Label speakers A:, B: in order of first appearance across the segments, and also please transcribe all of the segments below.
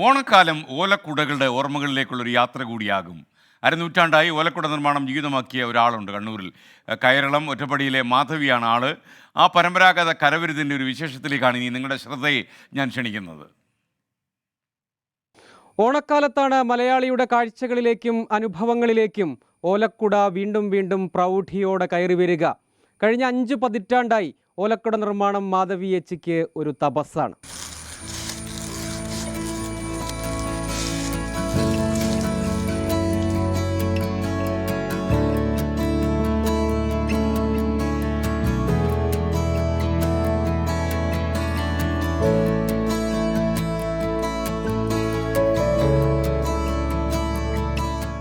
A: ഓണക്കാലം ഓലക്കുടകളുടെ ഓർമ്മകളിലേക്കുള്ളൊരു യാത്ര കൂടിയാകും. അരനൂറ്റാണ്ടായി ഓലക്കുട നിർമ്മാണം ജീവിതമാക്കിയ ഒരാളുണ്ട് കണ്ണൂരിൽ. കയറളം ഒറ്റപ്പടിയിലെ മാധവിയാണ് ആള്. ആ പരമ്പരാഗത കരവിരുതിൻ്റെ ഒരു വിശേഷത്തിലേക്കാണ് ഇനി നിങ്ങളുടെ ശ്രദ്ധയെ ഞാൻ ക്ഷണിക്കുന്നത്.
B: ഓണക്കാലത്താണ് മലയാളിയുടെ കാഴ്ചകളിലേക്കും അനുഭവങ്ങളിലേക്കും ഓലക്കുട വീണ്ടും വീണ്ടും പ്രൗഢിയോടെ കയറി വരിക. കഴിഞ്ഞ 5 പതിറ്റാണ്ടായി ഓലക്കുട നിർമ്മാണം മാധവി ചേച്ചിക്ക് ഒരു തപസ്സാണ്.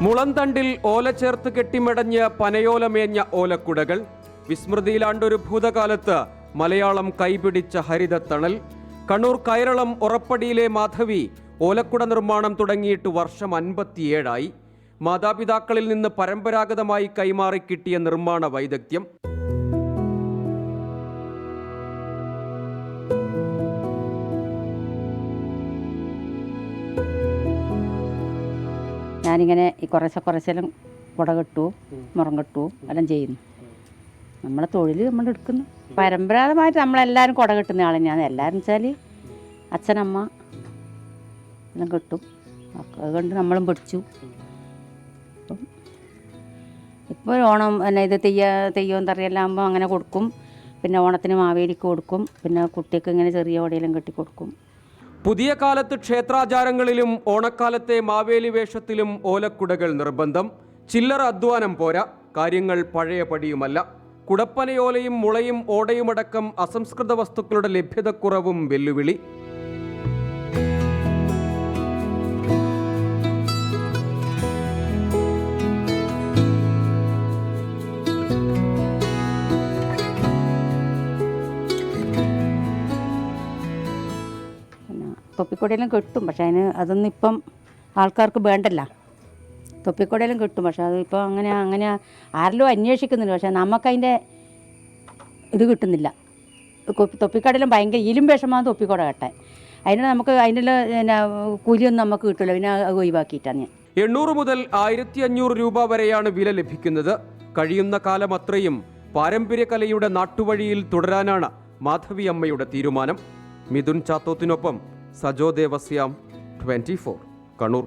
B: മുളന്തണ്ടിൽ ഓല ചേർത്ത് കെട്ടിമെടഞ്ഞ് പനയോലമേഞ്ഞ ഓലക്കുടകൾ. വിസ്മൃതിയിലാണ്ടൊരു ഭൂതകാലത്ത് മലയാളം കൈപിടിച്ച ഹരിതത്തണൽ. കണ്ണൂർ കയറളം ഉറപ്പടിയിലെ മാധവി ഓലക്കുട നിർമ്മാണം തുടങ്ങിയിട്ട് വർഷം 57ആയി. മാതാപിതാക്കളിൽ നിന്ന് പരമ്പരാഗതമായി കൈമാറി കിട്ടിയ നിർമ്മാണ വൈദഗ്ധ്യം.
C: ഞാനിങ്ങനെ കുറച്ചെല്ലാം കുട കെട്ടു, മുറം കെട്ടു എല്ലാം ചെയ്യുന്നു. നമ്മളെ തൊഴിൽ നമ്മൾ എടുക്കുന്നു. പരമ്പരാഗതമായിട്ട് നമ്മളെല്ലാവരും കുട കെട്ടുന്ന ആൾ തന്നെയാണ്. എല്ലാവരും വെച്ചാൽ അച്ഛനമ്മ എല്ലാം കെട്ടും. അതുകൊണ്ട് നമ്മളും പഠിച്ചു. ഇപ്പോൾ ഓണം പിന്നെ ഇത് തെയ്യവും തറിയെല്ലാം ആകുമ്പോൾ അങ്ങനെ കൊടുക്കും. പിന്നെ ഓണത്തിന് മാവേലിക്ക് കൊടുക്കും. പിന്നെ കുട്ടിക്ക് ഇങ്ങനെ ചെറിയ ഓടയെല്ലാം കെട്ടി കൊടുക്കും.
B: പുതിയ കാലത്ത് ക്ഷേത്രാചാരങ്ങളിലും ഓണക്കാലത്തെ മാവേലി വേഷത്തിലും ഓലക്കുടകൾ നിർബന്ധം. ചില്ലറ അധ്വാനം പോരാ, കാര്യങ്ങൾ പഴയ പടിയുമല്ല. കുടപ്പനയോലയും മുളയും ഓടയുമടക്കം അസംസ്കൃത വസ്തുക്കളുടെ ലഭ്യതക്കുറവും വെല്ലുവിളി.
C: തൊപ്പിക്കൊടയെല്ലാം കിട്ടും, പക്ഷേ അതൊന്നും ഇപ്പം ആൾക്കാർക്ക് വേണ്ടല്ല. തൊപ്പിക്കൊടയെല്ലാം കിട്ടും, പക്ഷേ അതിപ്പോൾ അങ്ങനെ ആരെല്ലോ അന്വേഷിക്കുന്നുണ്ട്. പക്ഷേ നമുക്കതിൻ്റെ ഇത് കിട്ടുന്നില്ല. തൊപ്പിക്കടയിലും ഭയങ്കര ഇലും വിഷമാണ് തൊപ്പിക്കൊട കെട്ടാൻ. അതിനുള്ള പിന്നെ കൂലിയൊന്നും നമുക്ക് കിട്ടില്ല. പിന്നെ ഒഴിവാക്കിയിട്ടാണ് ഞാൻ.
B: 800 മുതൽ 1500 രൂപ വരെയാണ് വില ലഭിക്കുന്നത്. കഴിയുന്ന കാലം അത്രയും പാരമ്പര്യ കലയുടെ നാട്ടുവഴിയിൽ തുടരാനാണ് മാധവി അമ്മയുടെ തീരുമാനം. മിഥുൻ ചാത്തോത്തിനൊപ്പം സജോ ദേവസ്യാം, 24 കണ്ണൂർ.